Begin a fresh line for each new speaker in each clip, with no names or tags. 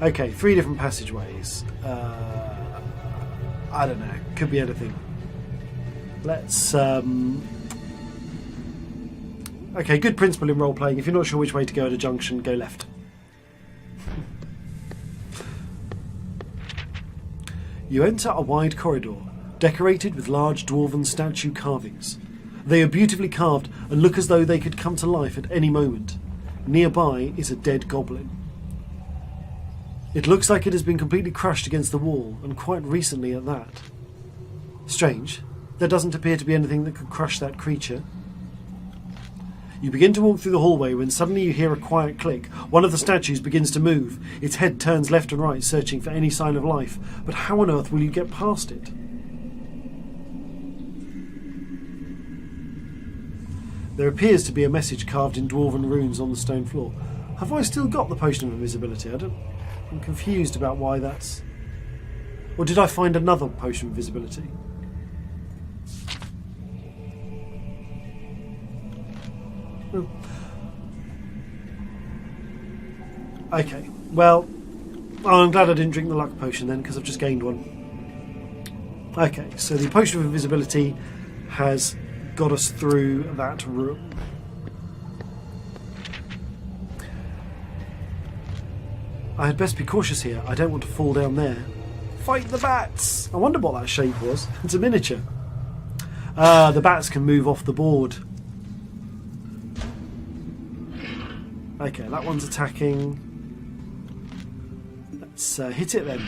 Okay, 3 different passageways. I don't know. Could be anything. Let's... Okay, good principle in role-playing. If you're not sure which way to go at a junction, go left. You enter a wide corridor, decorated with large dwarven statue carvings. They are beautifully carved and look as though they could come to life at any moment. Nearby is a dead goblin. It looks like it has been completely crushed against the wall, and quite recently at that. Strange. There doesn't appear to be anything that could crush that creature. You begin to walk through the hallway when suddenly you hear a quiet click. One of the statues begins to move. Its head turns left and right, searching for any sign of life. But how on earth will you get past it? There appears to be a message carved in dwarven runes on the stone floor. Have I still got the potion of invisibility? I'm confused about why that's... Or did I find another potion of invisibility? Oh. Okay, well, I'm glad I didn't drink the luck potion then, because I've just gained one. Okay, so the potion of invisibility has got us through that room. I had best be cautious here. I don't want to fall down there. Fight the bats! I wonder what that shape was. It's a miniature. The bats can move off the board. Okay, that one's attacking. Let's hit it then.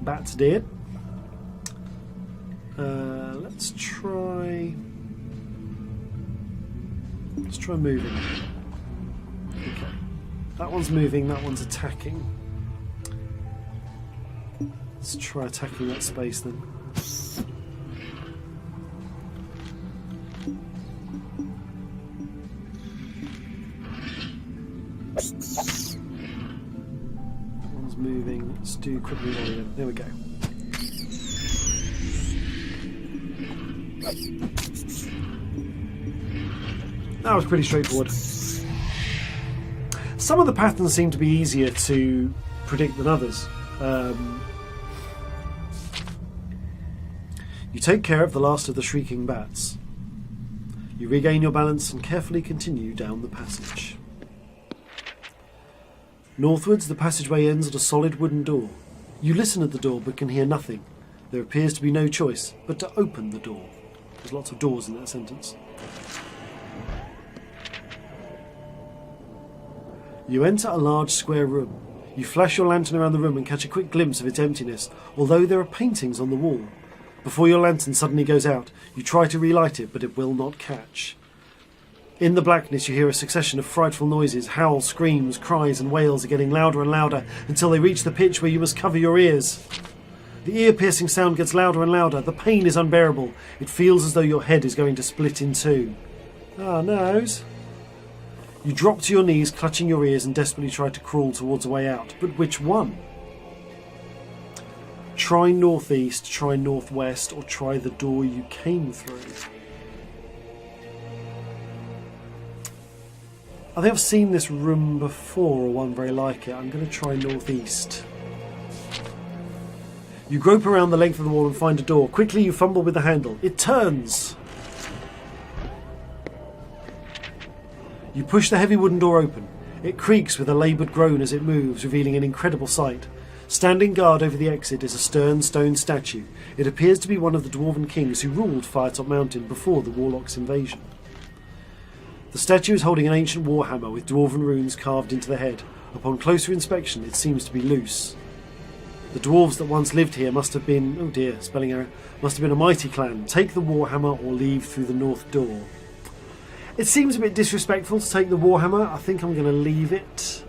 Bat's dead. Let's try moving. Okay. That one's moving, that one's attacking. Let's try attacking that space then. That one's moving. Let's do quickly warrior. There we go. That was pretty straightforward. Some of the patterns seem to be easier to predict than others. You take care of the last of the shrieking bats. You regain your balance and carefully continue down the passage. Northwards, the passageway ends at a solid wooden door. You listen at the door but can hear nothing. There appears to be no choice but to open the door. There's lots of doors in that sentence. You enter a large square room. You flash your lantern around the room and catch a quick glimpse of its emptiness, although there are paintings on the wall. Before your lantern suddenly goes out, you try to relight it, but it will not catch. In the blackness you hear a succession of frightful noises. Howls, screams, cries and wails are getting louder and louder until they reach the pitch where you must cover your ears. The ear-piercing sound gets louder and louder. The pain is unbearable. It feels as though your head is going to split in two. Ah, nose. You drop to your knees, clutching your ears, and desperately try to crawl towards a way out. But which one? Try northeast, try northwest, or try the door you came through. I think I've seen this room before, or one very like it. I'm going to try northeast. You grope around the length of the wall and find a door. Quickly you fumble with the handle. It turns! You push the heavy wooden door open. It creaks with a laboured groan as it moves, revealing an incredible sight. Standing guard over the exit is a stern stone statue. It appears to be one of the dwarven kings who ruled Firetop Mountain before the Warlock's invasion. The statue is holding an ancient warhammer with dwarven runes carved into the head. Upon closer inspection, it seems to be loose. The dwarves that once lived here must have been... oh dear, spelling error. Must have been a mighty clan. Take the warhammer or leave through the north door. It seems a bit disrespectful to take the warhammer. I think I'm going to leave it.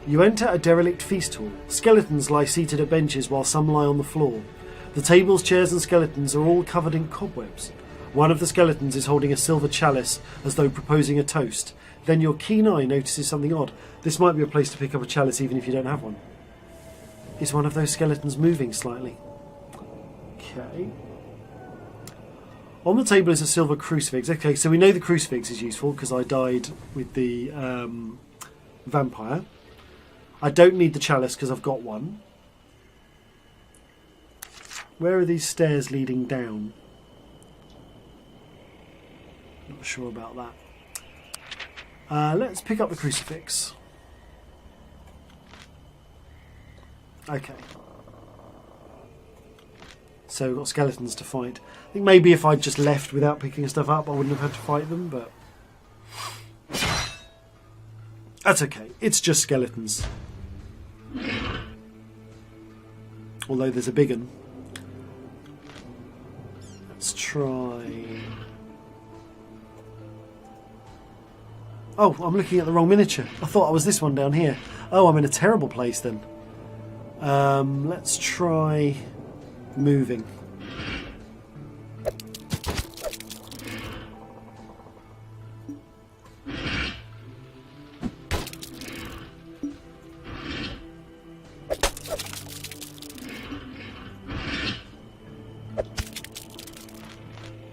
You enter a derelict feast hall. Skeletons lie seated at benches while some lie on the floor. The tables, chairs and skeletons are all covered in cobwebs. One of the skeletons is holding a silver chalice as though proposing a toast. Then your keen eye notices something odd. This might be a place to pick up a chalice even if you don't have one. Is one of those skeletons moving slightly? Okay. On the table is a silver crucifix. Okay, so we know the crucifix is useful because I died with the vampire. I don't need the chalice because I've got one. Where are these stairs leading down? Not sure about that. Let's pick up the crucifix. Okay. So we've got skeletons to fight. I think maybe if I'd just left without picking stuff up, I wouldn't have had to fight them, but that's okay. It's just skeletons. Although there's a big one. Let's try... Oh, I'm looking at the wrong miniature. I thought I was this one down here. Oh, I'm in a terrible place then. Let's try moving.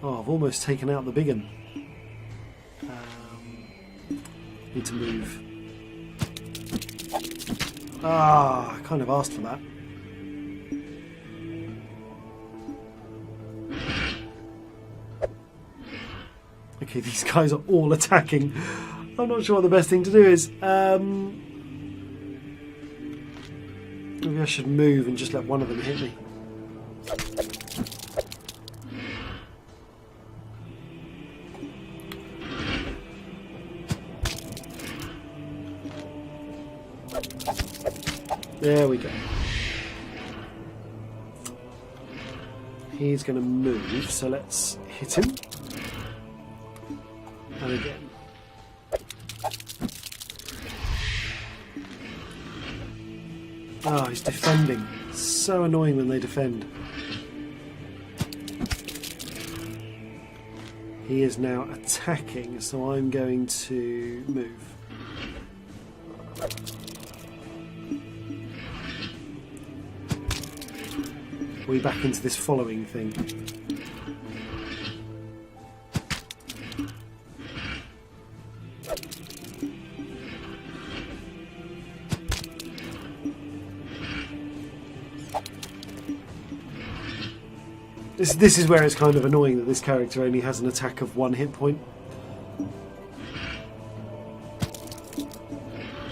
Oh, I've almost taken out the big one. Need to move. Ah, I kind of asked for that. Okay, these guys are all attacking. I'm not sure what the best thing to do is. Maybe I should move and just let one of them hit me. There we go. He's going to move, so let's hit him. And again. Oh, he's defending. So annoying when they defend. He is now attacking, so I'm going to move. Are we back into this following thing? This is where it's kind of annoying that this character only has an attack of 1 hit point.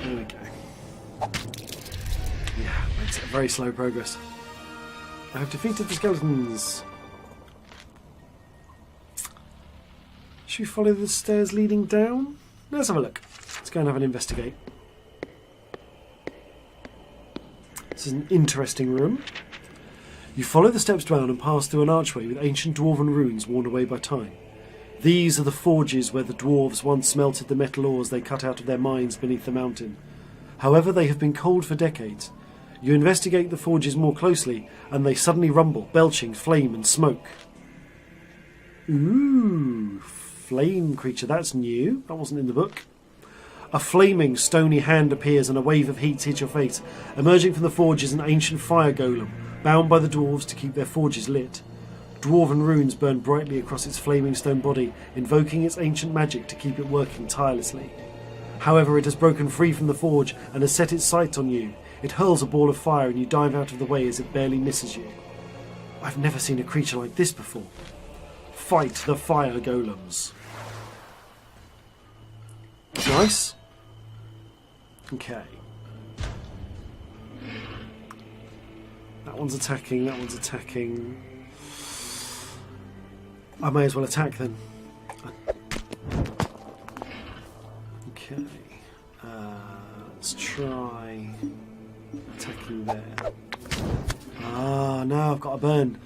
There we go. Yeah, makes it a very slow progress. I have defeated the skeletons. Should we follow the stairs leading down? Let's have a look. Let's go and have an investigate. This is an interesting room. You follow the steps down and pass through an archway with ancient dwarven runes worn away by time. These are the forges where the dwarves once smelted the metal ores they cut out of their mines beneath the mountain. However, they have been cold for decades. You investigate the forges more closely, and they suddenly rumble, belching flame and smoke. Ooh, flame creature, that's new. That wasn't in the book. A flaming, stony hand appears and a wave of heat hits your face. Emerging from the forge is an ancient fire golem, bound by the dwarves to keep their forges lit. Dwarven runes burn brightly across its flaming stone body, invoking its ancient magic to keep it working tirelessly. However, it has broken free from the forge and has set its sights on you. It hurls a ball of fire and you dive out of the way as it barely misses you. I've never seen a creature like this before. Fight the fire golems. Nice. Okay. That one's attacking, that one's attacking. I may as well attack then. Okay. Let's try attacking there. Ah, no, I've got a burn.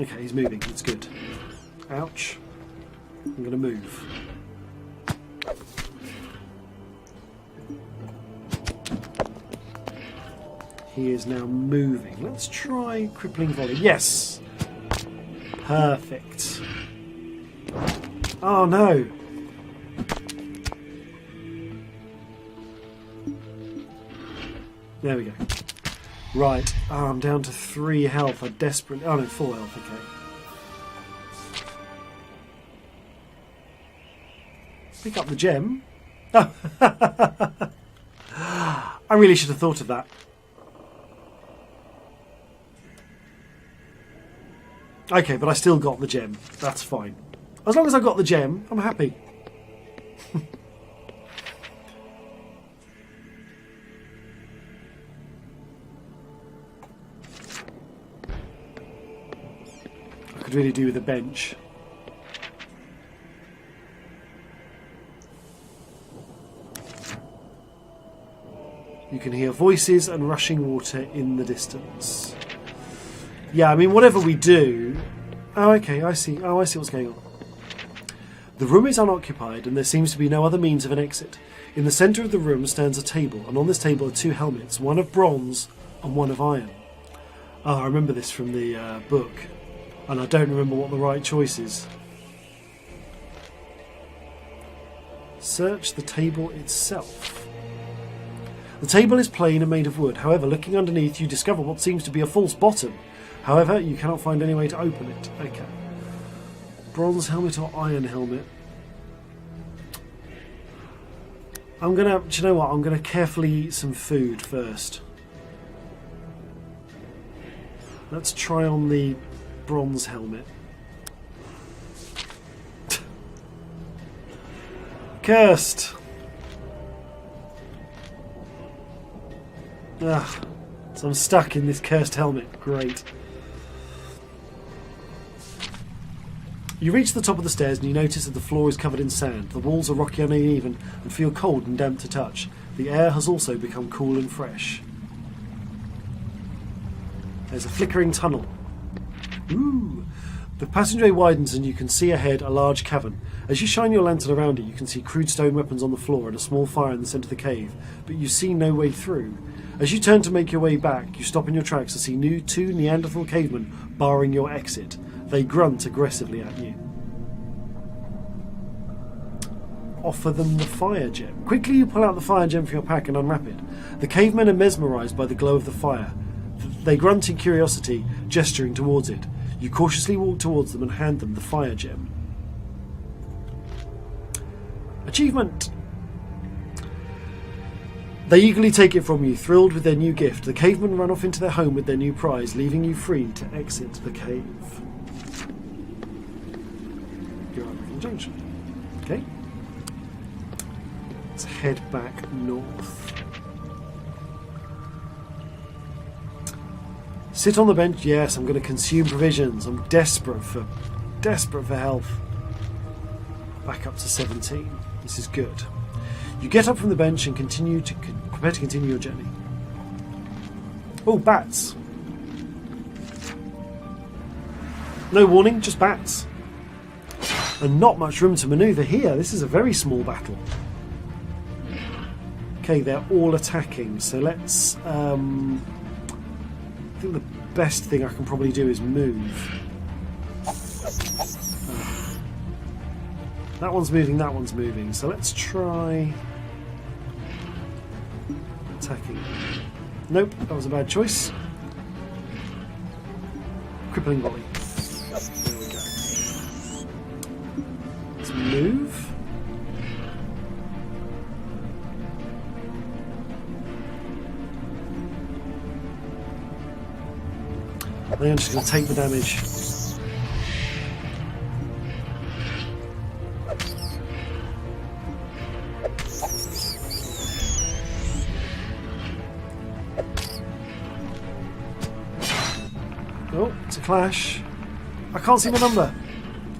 Okay, he's moving. It's good. Ouch. I'm going to move. He is now moving. Let's try crippling volley. Yes! Perfect. Oh no! There we go. Right, I'm down to 3 health. I desperately... Oh no, 4 health, okay. Pick up the gem. Oh. I really should have thought of that. Okay, but I still got the gem. That's fine. As long as I got the gem, I'm happy. I could really do with a bench. You can hear voices and rushing water in the distance. Yeah, I mean, whatever we do... Oh, okay, I see. Oh, I see what's going on. The room is unoccupied, and there seems to be no other means of an exit. In the centre of the room stands a table, and on this table are 2 helmets, one of bronze and one of iron. Oh, I remember this from the book, and I don't remember what the right choice is. Search the table itself. The table is plain and made of wood. However, looking underneath, you discover what seems to be a false bottom. However, you cannot find any way to open it. Okay. Bronze helmet or iron helmet? I'm gonna... Do you know what? I'm gonna carefully eat some food first. Let's try on the bronze helmet. Cursed! Ugh. So I'm stuck in this cursed helmet. Great. You reach the top of the stairs and you notice that the floor is covered in sand. The walls are rocky and uneven and feel cold and damp to touch. The air has also become cool and fresh. There's a flickering tunnel. Ooh! The passageway widens and you can see ahead a large cavern. As you shine your lantern around it, you can see crude stone weapons on the floor and a small fire in the centre of the cave, but you see no way through. As you turn to make your way back, you stop in your tracks to see 2 Neanderthal cavemen barring your exit. They grunt aggressively at you. Offer them the fire gem. Quickly you pull out the fire gem from your pack and unwrap it. The cavemen are mesmerised by the glow of the fire. They grunt in curiosity, gesturing towards it. You cautiously walk towards them and hand them the fire gem. Achievement! They eagerly take it from you, thrilled with their new gift. The cavemen run off into their home with their new prize, leaving you free to exit the cave. You're at the junction. Okay. Let's head back north. Sit on the bench. Yes, I'm going to consume provisions. I'm desperate for health. Back up to 17. This is good. You get up from the bench and prepare to continue your journey. Oh, bats. No warning, just bats. And not much room to manoeuvre here. This is a very small battle. Okay, they're all attacking, so let's... I think the best thing I can probably do is move. That one's moving, so let's try... attacking. Nope, that was a bad choice. Crippling volley. There we go. Let's move. I think I'm just going to take the damage. Oh, it's a clash. I can't see my number.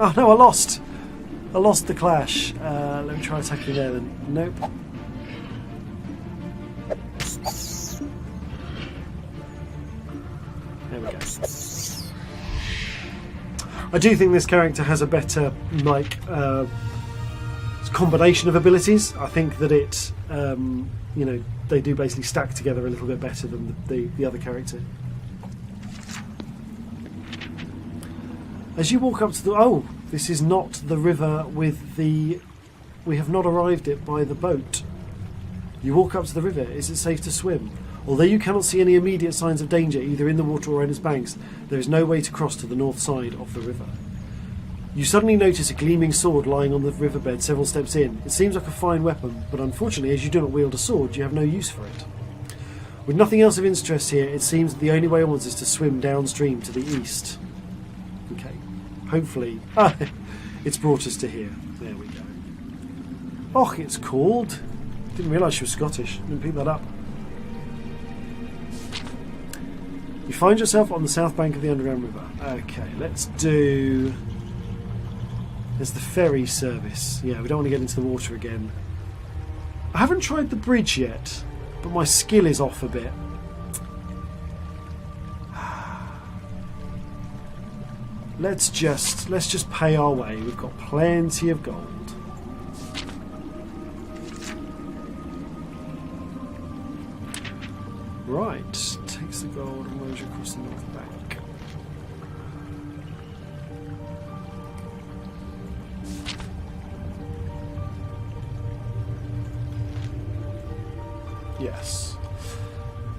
Oh no, I lost. I lost the clash. Let me try attacking there then. Nope. There we go. I do think this character has a better, combination of abilities. I think that it, they do basically stack together a little bit better than the other character. As you walk up to the... Oh, this is not the river with the... We have not arrived it by the boat. You walk up to the river. Is it safe to swim? Although you cannot see any immediate signs of danger either in the water or in its banks, there is no way to cross to the north side of the river. You suddenly notice a gleaming sword lying on the riverbed several steps in. It seems like a fine weapon, but unfortunately, as you do not wield a sword, you have no use for it. With nothing else of interest here, it seems that the only way onwards is to swim downstream to the east. Okay, hopefully... Ah, it's brought us to here. There we go. Och, it's called. Didn't realise she was Scottish. Didn't pick that up. You find yourself on the south bank of the underground river. Okay, let's do... There's the ferry service. Yeah, we don't want to get into the water again. I haven't tried the bridge yet, but my skill is off a bit. Let's just pay our way. We've got plenty of gold. Right, takes the gold and rows across the north bank. Yes.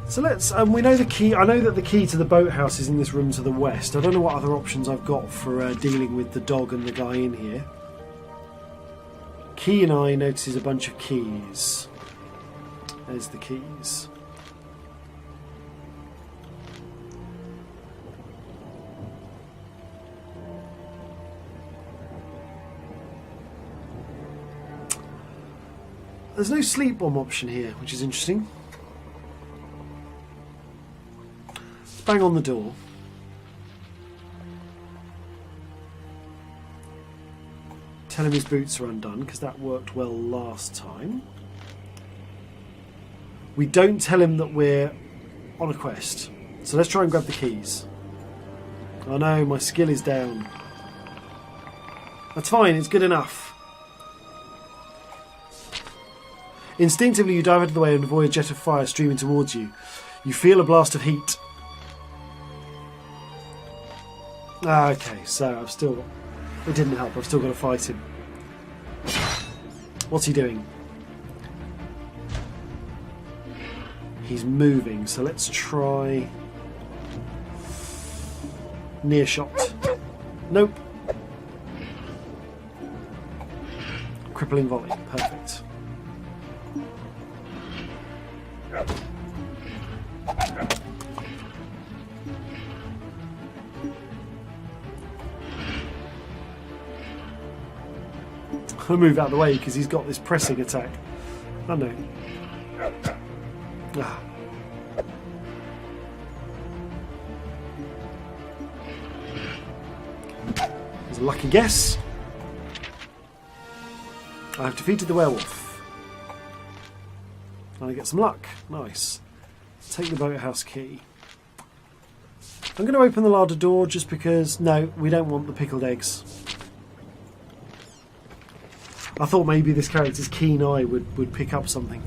So let's. We know the key. I know that the key to the boathouse is in this room to the west. I don't know what other options I've got for dealing with the dog and the guy in here. Key and I notices a bunch of keys. There's the keys. There's no sleep bomb option here, which is interesting. Let's bang on the door. Tell him his boots are undone, because that worked well last time. We don't tell him that we're on a quest. So let's try and grab the keys. Oh no, my skill is down. That's fine, it's good enough. Instinctively, you dive out of the way and avoid a jet of fire streaming towards you. You feel a blast of heat. Okay, so I've still... It didn't help, I've still got to fight him. What's he doing? He's moving, so let's try... Near shot. Nope. Crippling volley, perfect. I'll move out of the way because he's got this pressing attack. Oh no. Ah. There's a lucky guess. I have defeated the werewolf. And I get some luck. Nice. Take the boathouse key. I'm going to open the larder door just because... No, we don't want the pickled eggs. I thought maybe this character's keen eye would pick up something.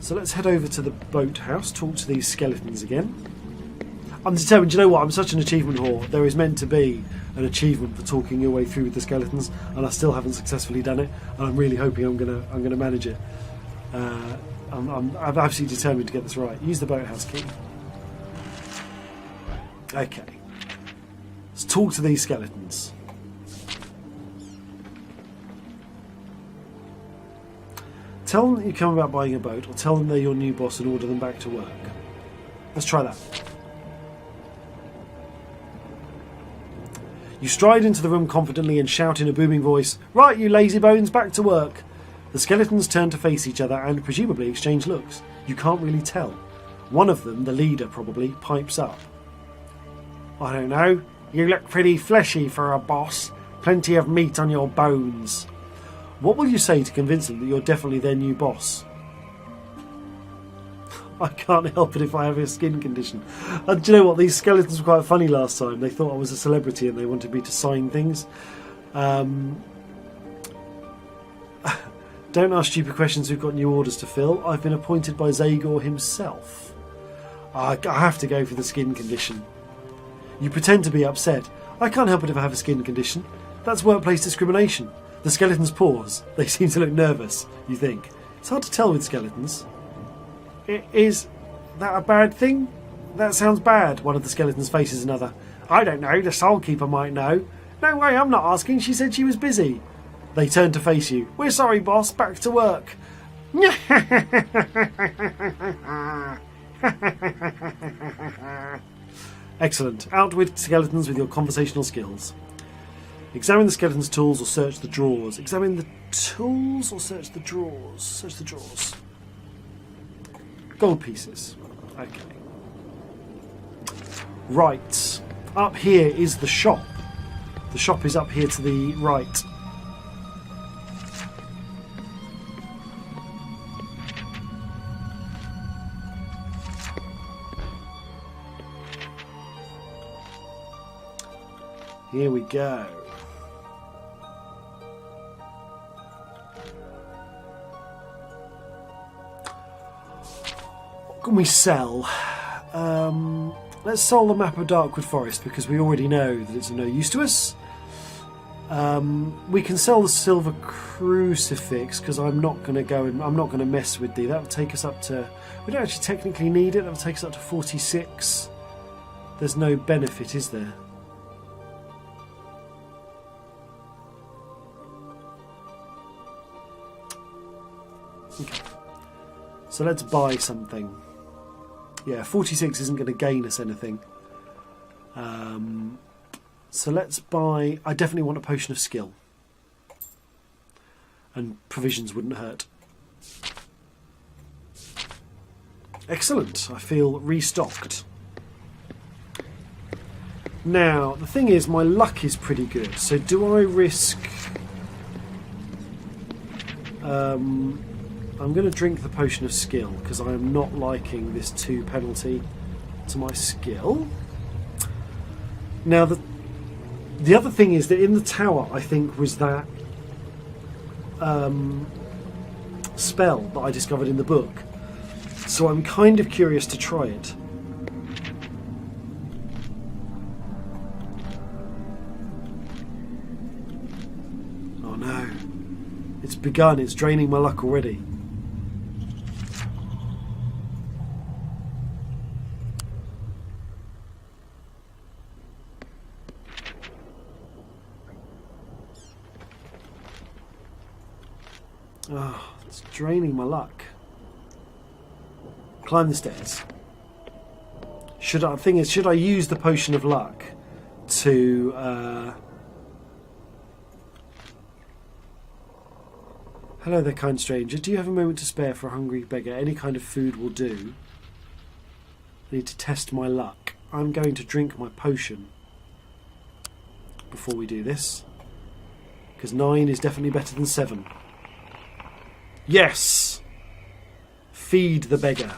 So let's head over to the boathouse, talk to these skeletons again. I'm determined, you know what, I'm such an achievement whore. There is meant to be an achievement for talking your way through with the skeletons, and I still haven't successfully done it, and I'm really hoping I'm gonna manage it. I'm absolutely determined to get this right. Use the boathouse key. Okay. Let's talk to these skeletons. Tell them that you come about buying a boat, or tell them they're your new boss and order them back to work. Let's try that. You stride into the room confidently and shout in a booming voice, "Right, you lazy bones, back to work!" The skeletons turn to face each other and presumably exchange looks. You can't really tell. One of them, the leader probably, pipes up. "I don't know. You look pretty fleshy for a boss. Plenty of meat on your bones." What will you say to convince them that you're definitely their new boss? I can't help it if I have a skin condition. Do you know what? These skeletons were quite funny last time. They thought I was a celebrity and they wanted me to sign things. Don't ask stupid questions. We've got new orders to fill. I've been appointed by Zagor himself. I have to go for the skin condition. You pretend to be upset. I can't help it if I have a skin condition. That's workplace discrimination. The skeletons pause. They seem to look nervous, you think. It's hard to tell with skeletons. Is that a bad thing? That sounds bad. One of the skeletons faces another. I don't know, the Soul Keeper might know. No way, I'm not asking, she said she was busy. They turn to face you. We're sorry, boss, back to work. Excellent. Outwit skeletons with your conversational skills. Examine the skeleton's tools or search the drawers. Examine the tools or search the drawers. Search the drawers. Gold pieces. Okay. Right. Up here is the shop. The shop is up here to the right. Here we go. What can we sell? Let's sell the map of Darkwood Forest because we already know that it's of no use to us. We can sell the silver crucifix because I'm not going to go and I'm not going to mess with the. That will take us up to. We don't actually technically need it. That will take us up to 46. There's no benefit, is there? Okay. So let's buy something. Yeah, 46 isn't going to gain us anything. So let's buy... I definitely want a potion of skill. And provisions wouldn't hurt. Excellent. I feel restocked. Now, the thing is, my luck is pretty good. So do I risk... I'm going to drink the potion of skill because I am not liking this 2 penalty to my skill. Now, the other thing is that in the tower, I think, was that spell that I discovered in the book. So I'm kind of curious to try it. Oh no. It's begun. It's draining my luck already. Oh, it's draining my luck. Climb the stairs. Should I use the potion of luck to Hello there, kind stranger. Do you have a moment to spare for a hungry beggar? Any kind of food will do. I need to test my luck. I'm going to drink my potion before we do this. Because 9 is definitely better than 7. Yes! Feed the beggar.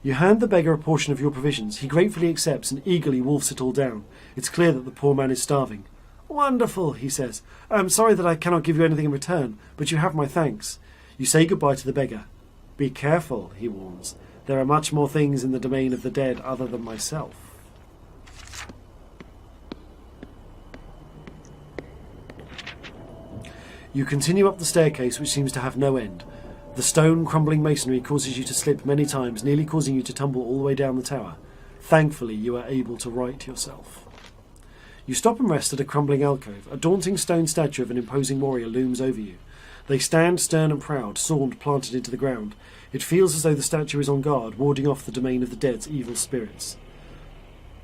You hand the beggar a portion of your provisions. He gratefully accepts and eagerly wolfs it all down. It's clear that the poor man is starving. Wonderful, he says. I'm sorry that I cannot give you anything in return, but you have my thanks. You say goodbye to the beggar. Be careful, he warns. There are much more things in the domain of the dead other than myself. You continue up the staircase, which seems to have no end. The stone crumbling masonry causes you to slip many times, nearly causing you to tumble all the way down the tower. Thankfully, you are able to right yourself. You stop and rest at a crumbling alcove. A daunting stone statue of an imposing warrior looms over you. They stand stern and proud, sword planted into the ground. It feels as though the statue is on guard, warding off the domain of the dead's evil spirits.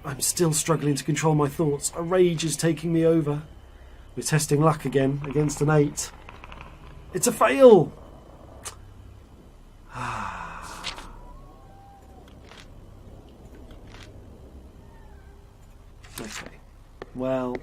I'm still struggling to control my thoughts. A rage is taking me over. We're testing luck again, against an 8. It's a fail! Okay. Well...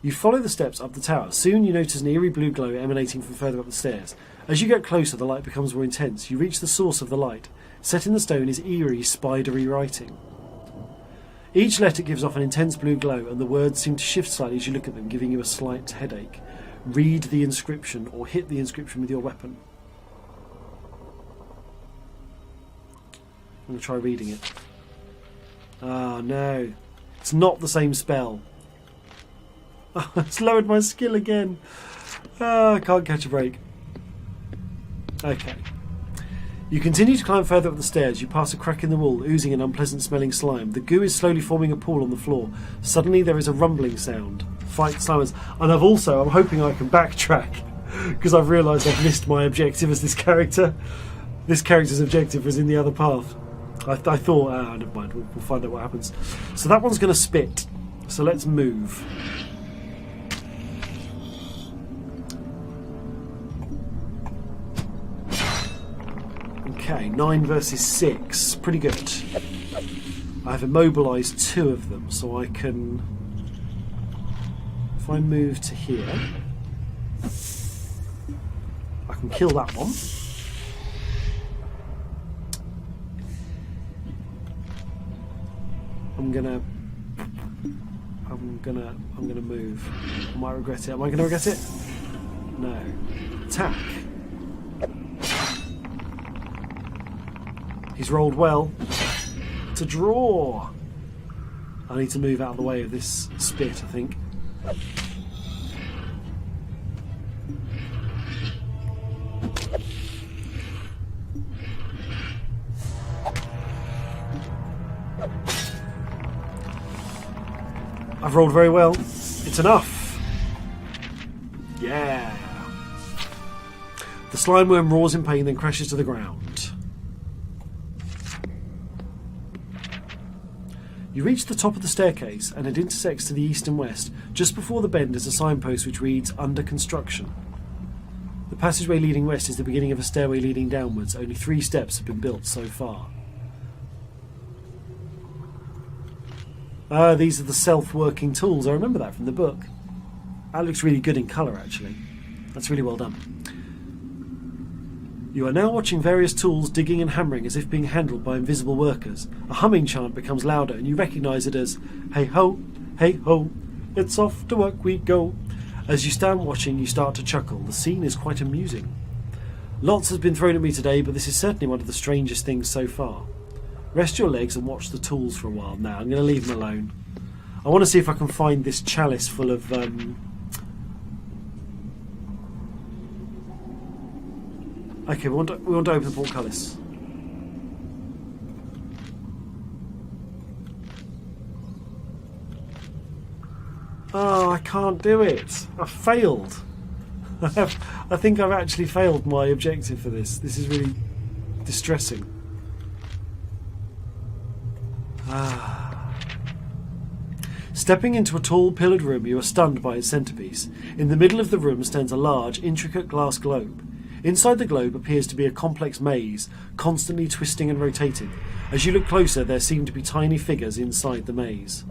You follow the steps up the tower. Soon you notice an eerie blue glow emanating from further up the stairs. As you get closer, the light becomes more intense. You reach the source of the light. Set in the stone is eerie, spidery writing. Each letter gives off an intense blue glow, and the words seem to shift slightly as you look at them, giving you a slight headache. Read the inscription, or hit the inscription with your weapon. I'm going to try reading it. Ah, no. It's not the same spell. Oh, it's lowered my skill again. Oh, I can't catch a break. Okay. You continue to climb further up the stairs. You pass a crack in the wall, oozing an unpleasant smelling slime. The goo is slowly forming a pool on the floor. Suddenly there is a rumbling sound. Fight Slimers. And I'm hoping I can backtrack, because I've realised I've missed my objective as this character. This character's objective was in the other path. I thought, never mind, we'll find out what happens. So that one's going to spit. So let's move. Okay, 9 versus 6. Pretty good. I've immobilised 2 of them, so I can... If I move to here, I can kill that one. I'm gonna move. I might regret it. Am I gonna regret it? No. Attack. He's rolled well. To draw. I need to move out of the way of this spit, I think. I've rolled very well. It's enough. Yeah. The slime worm roars in pain, then crashes to the ground. You reach the top of the staircase and it intersects to the east and west. Just before the bend is a signpost which reads, "Under construction." The passageway leading west is the beginning of a stairway leading downwards. Only 3 steps have been built so far. These are the self-working tools. I remember that from the book. That looks really good in colour, actually. That's really well done. You are now watching various tools digging and hammering as if being handled by invisible workers. A humming chant becomes louder and you recognise it as, "Hey ho, it's off to work we go." As you stand watching, you start to chuckle. The scene is quite amusing. Lots has been thrown at me today, but this is certainly one of the strangest things so far. Rest your legs and watch the tools for a while now. I'm going to leave them alone. I want to see if I can find this chalice full of... Okay, we want to open the portcullis. Oh, I can't do it. I failed. I think I've actually failed my objective for this. This is really distressing. Stepping into a tall pillared room, you are stunned by its centrepiece. In the middle of the room stands a large, intricate glass globe. Inside the globe appears to be a complex maze, constantly twisting and rotating. As you look closer, there seem to be tiny figures inside the maze.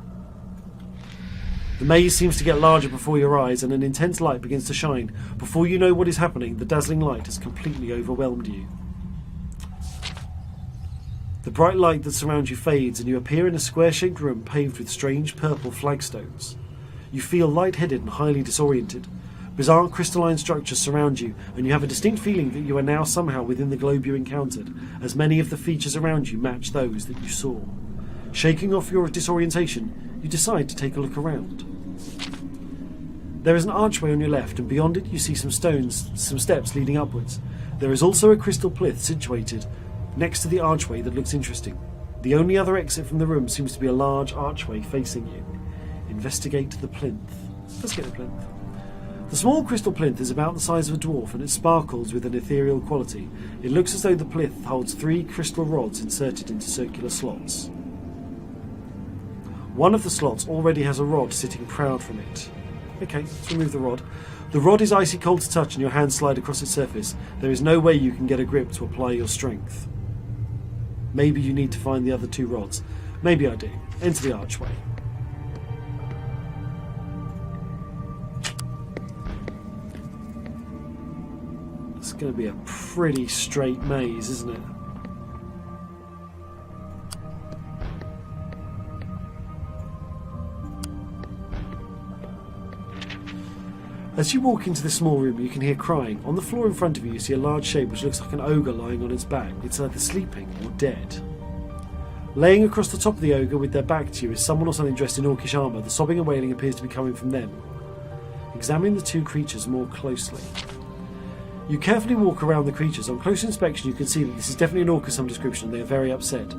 The maze seems to get larger before your eyes, and an intense light begins to shine. Before you know what is happening, the dazzling light has completely overwhelmed you. The bright light that surrounds you fades, and you appear in a square-shaped room paved with strange purple flagstones. You feel lightheaded and highly disoriented. Bizarre crystalline structures surround you, and you have a distinct feeling that you are now somehow within the globe you encountered, as many of the features around you match those that you saw. Shaking off your disorientation, you decide to take a look around. There is an archway on your left, and beyond it you see some steps leading upwards. There is also a crystal plinth situated next to the archway that looks interesting. The only other exit from the room seems to be a large archway facing you. Investigate the plinth. Let's get the plinth. The small crystal plinth is about the size of a dwarf, and it sparkles with an ethereal quality. It looks as though the plinth holds 3 crystal rods inserted into circular slots. One of the slots already has a rod sitting proud from it. Okay, let's remove the rod. The rod is icy cold to touch and your hands slide across its surface. There is no way you can get a grip to apply your strength. Maybe you need to find the other 2 rods. Maybe I do. Enter the archway. It's going to be a pretty straight maze, isn't it? As you walk into the small room, you can hear crying. On the floor in front of you, you see a large shape which looks like an ogre lying on its back. It's either sleeping or dead. Laying across the top of the ogre with their back to you is someone or something dressed in orcish armour. The sobbing and wailing appears to be coming from them. examining the two creatures more closely. You carefully walk around the creatures. On close inspection you can see that this is definitely an orc of some description and they are very upset.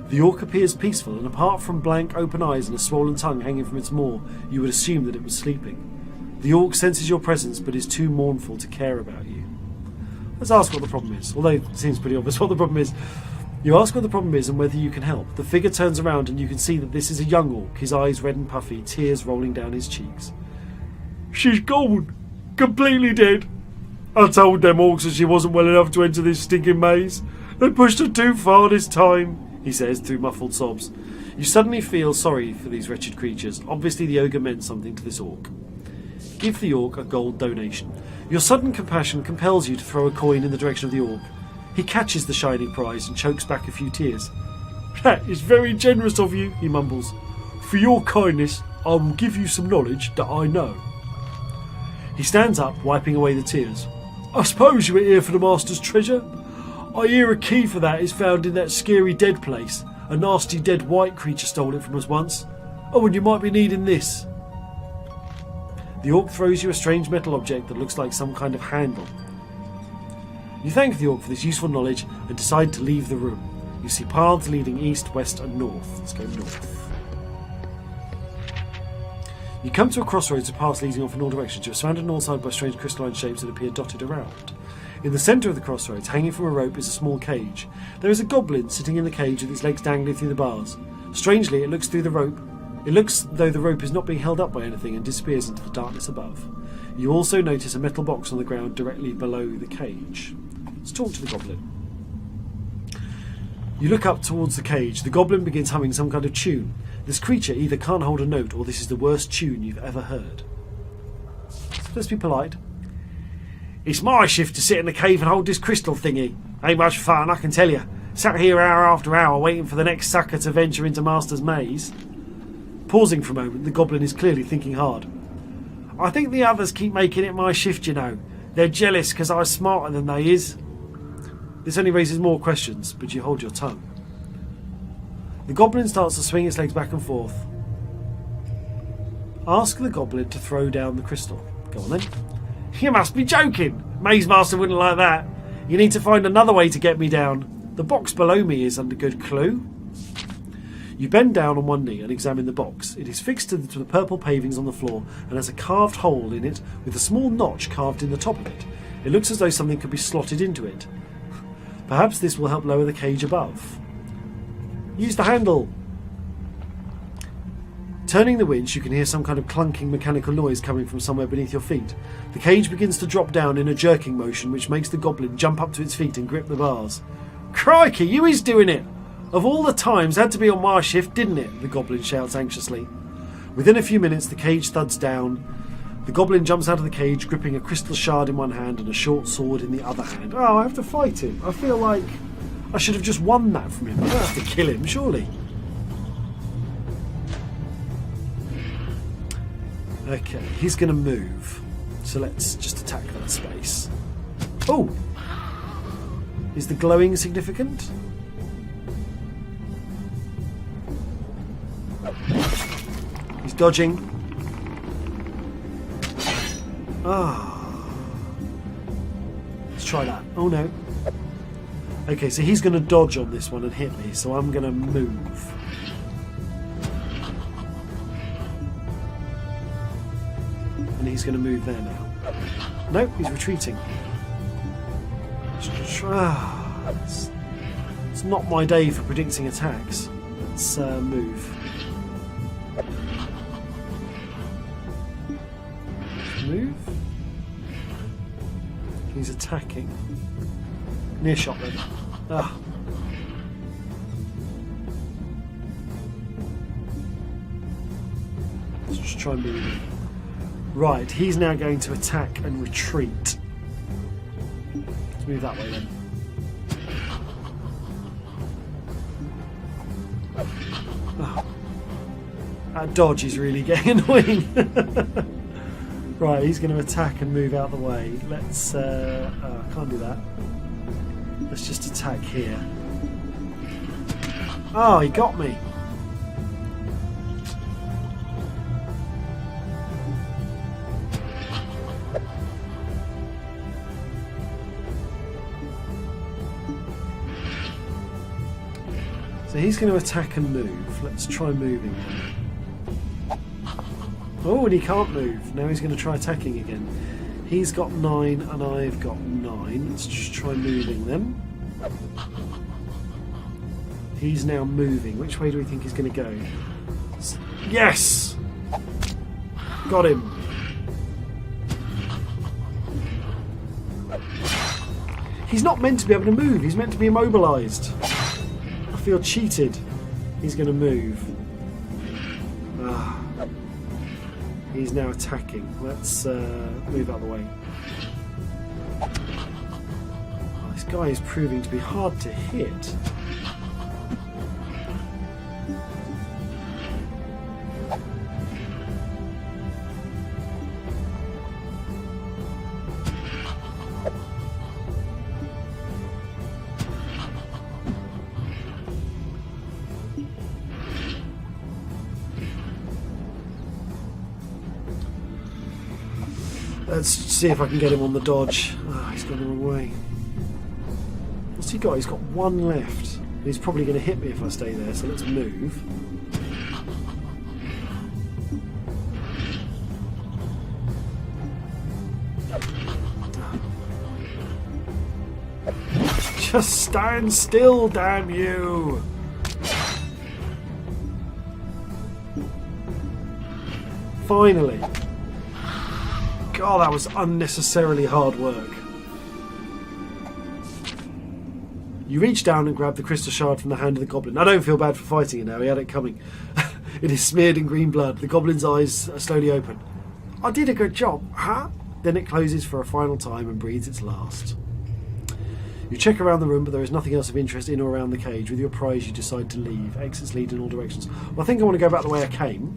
The orc appears peaceful, and apart from blank open eyes and a swollen tongue hanging from its maw, you would assume that it was sleeping. The orc senses your presence but is too mournful to care about you. Let's ask what the problem is, although it seems pretty obvious what the problem is. You ask what the problem is and whether you can help. The figure turns around and you can see that this is a young orc, his eyes red and puffy, tears rolling down his cheeks. She's gone. Completely dead. I told them orcs that she wasn't well enough to enter this stinking maze. They pushed her too far this time, he says through muffled sobs. You suddenly feel sorry for these wretched creatures. Obviously the ogre meant something to this orc. Give the orc a gold donation. Your sudden compassion compels you to throw a coin in the direction of the orc. He catches the shining prize and chokes back a few tears. That is very generous of you, he mumbles. For your kindness, I will give you some knowledge that I know. He stands up, wiping away the tears. I suppose you were here for the Master's treasure? I hear a key for that is found in that scary dead place. A nasty dead white creature stole it from us once. Oh, and you might be needing this. The orc throws you a strange metal object that looks like some kind of handle. You thank the orc for this useful knowledge and decide to leave the room. You see paths leading east, west and north. Let's go north. You come to a crossroads of paths leading off in all directions. You are surrounded on all sides by strange crystalline shapes that appear dotted around. In the centre of the crossroads, hanging from a rope, is a small cage. There is a goblin sitting in the cage with its legs dangling through the bars. Strangely, it looks though the rope is not being held up by anything and disappears into the darkness above. You also notice a metal box on the ground directly below the cage. Let's talk to the goblin. You look up towards the cage. The goblin begins humming some kind of tune. This creature either can't hold a note or this is the worst tune you've ever heard. Let's be polite. It's my shift to sit in the cave and hold this crystal thingy. Ain't much fun, I can tell you. Sat here hour after hour waiting for the next sucker to venture into Master's maze. Pausing for a moment, the goblin is clearly thinking hard. I think the others keep making it my shift, you know. They're jealous because I'm smarter than they is. This only raises more questions, but you hold your tongue. The goblin starts to swing its legs back and forth. Ask the goblin to throw down the crystal. Go on then. You must be joking. Maze Master wouldn't like that. You need to find another way to get me down. The box below me is under good clue. You bend down on one knee and examine the box. It is fixed to the purple pavings on the floor and has a carved hole in it with a small notch carved in the top of it. It looks as though something could be slotted into it. Perhaps this will help lower the cage above. Use the handle. Turning the winch, you can hear some kind of clunking mechanical noise coming from somewhere beneath your feet. The cage begins to drop down in a jerking motion which makes the goblin jump up to its feet and grip the bars. Crikey, you is doing it! Of all the times, had to be on my shift, didn't it? The goblin shouts anxiously. Within a few minutes, the cage thuds down. The goblin jumps out of the cage, gripping a crystal shard in one hand and a short sword in the other hand. Oh, I have to fight him. I feel like I should have just won that from him. I don't have to kill him, surely. Okay, he's going to move. So let's just attack that space. Oh! Is the glowing significant? He's dodging. Ah. Let's try that. Oh no. Okay, so he's going to dodge on this one and hit me, so I'm going to move. And he's going to move there now. Nope, he's retreating. It's not my day for predicting attacks. Let's move. Move. He's attacking. Near shot then. Ah. Let's just try and move. Right, he's now going to attack and retreat. Let's move that way then. Oh. That dodge is really getting annoying. Right, he's going to attack and move out the way. Let's... I can't do that. Let's just attack here. Oh, he got me. So he's going to attack and move. Let's try moving. Oh, and he can't move. Now he's going to try attacking again. He's got 9 and I've got 9. Let's just try moving them. He's now moving. Which way do we think he's going to go? Yes! Got him. He's not meant to be able to move. He's meant to be immobilised. I feel cheated. He's going to move. He's now attacking. Let's move out of the way. Oh, this guy is proving to be hard to hit. Let's see if I can get him on the dodge. He's gone the wrong way. What's he got? He's got 1 left. He's probably going to hit me if I stay there, so let's move. Just stand still, damn you! Finally. God, that was unnecessarily hard work. You reach down and grab the crystal shard from the hand of the goblin. I don't feel bad for fighting it now, he had it coming. It is smeared in green blood. The goblin's eyes are slowly open. I did a good job, huh? Then it closes for a final time and breathes its last. You check around the room, but there is nothing else of interest in or around the cage. With your prize, you decide to leave. Exits lead in all directions. Well, I think I want to go back the way I came.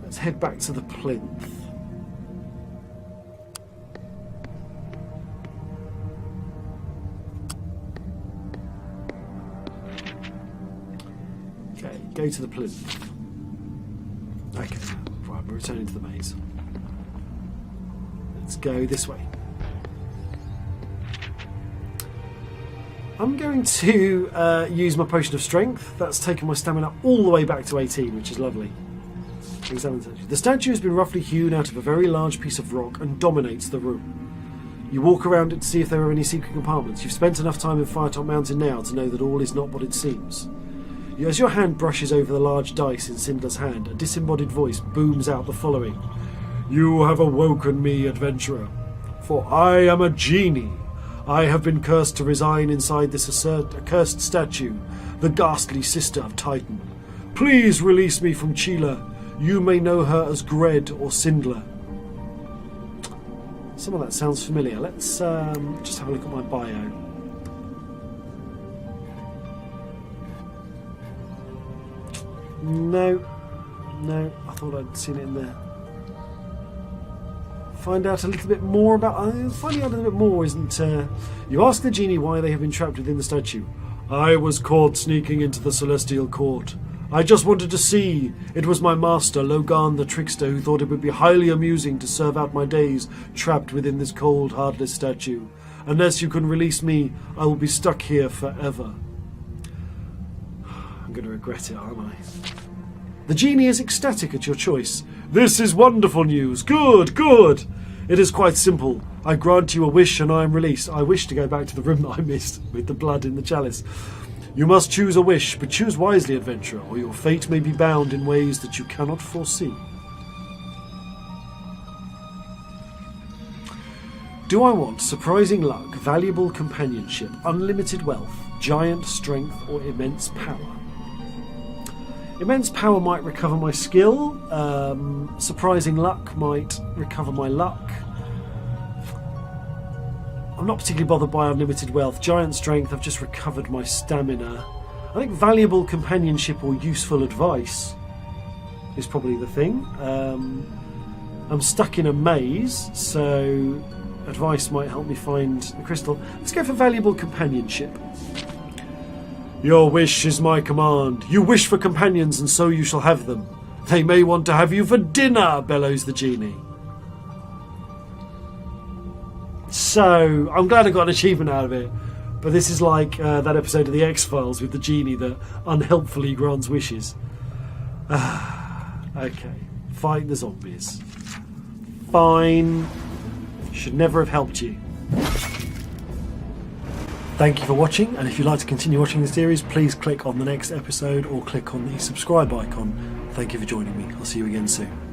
Let's head back to the plinth. Okay, go to the plinth. Okay, right, we're returning to the maze. Let's go this way. I'm going to use my potion of strength. That's taken my stamina all the way back to 18, which is lovely. The statue has been roughly hewn out of a very large piece of rock and dominates the room. You walk around it to see if there are any secret compartments. You've spent enough time in Firetop Mountain now to know that all is not what it seems. As your hand brushes over the large dice in Cinder's hand, a disembodied voice booms out the following. You have awoken me, adventurer, for I am a genie. I have been cursed to reside inside this accursed statue, the ghastly sister of Titan. Please release me from Chila. You may know her as Gred or Sindler. Some of that sounds familiar. Let's just have a look at my bio. No, I thought I'd seen it in there. Find out a little bit more about... finding out a little bit more isn't... You ask the genie why they have been trapped within the statue. I was caught sneaking into the celestial court. I just wanted to see. It was my master, Logan the trickster, who thought it would be highly amusing to serve out my days trapped within this cold, heartless statue. Unless you can release me, I will be stuck here forever. I'm going to regret it, aren't I? The genie is ecstatic at your choice. This is wonderful news. Good, good. It is quite simple. I grant you a wish and I am released. I wish to go back to the room that I missed with the blood in the chalice. You must choose a wish, but choose wisely, adventurer, or your fate may be bound in ways that you cannot foresee. Do I want surprising luck, valuable companionship, unlimited wealth, giant strength, or immense power? Immense power might recover my skill. Surprising luck might recover my luck. I'm not particularly bothered by unlimited wealth. Giant strength, I've just recovered my stamina. I think valuable companionship or useful advice is probably the thing. I'm stuck in a maze, so advice might help me find the crystal. Let's go for valuable companionship. Your wish is my command. You wish for companions, and so you shall have them. They may want to have you for dinner, bellows the genie. So, I'm glad I got an achievement out of it. But this is like that episode of The X-Files with the genie that unhelpfully grants wishes. Okay, fight the zombies. Fine. Should never have helped you. Thank you for watching, and if you'd like to continue watching the series, please click on the next episode or click on the subscribe icon. Thank you for joining me. I'll see you again soon.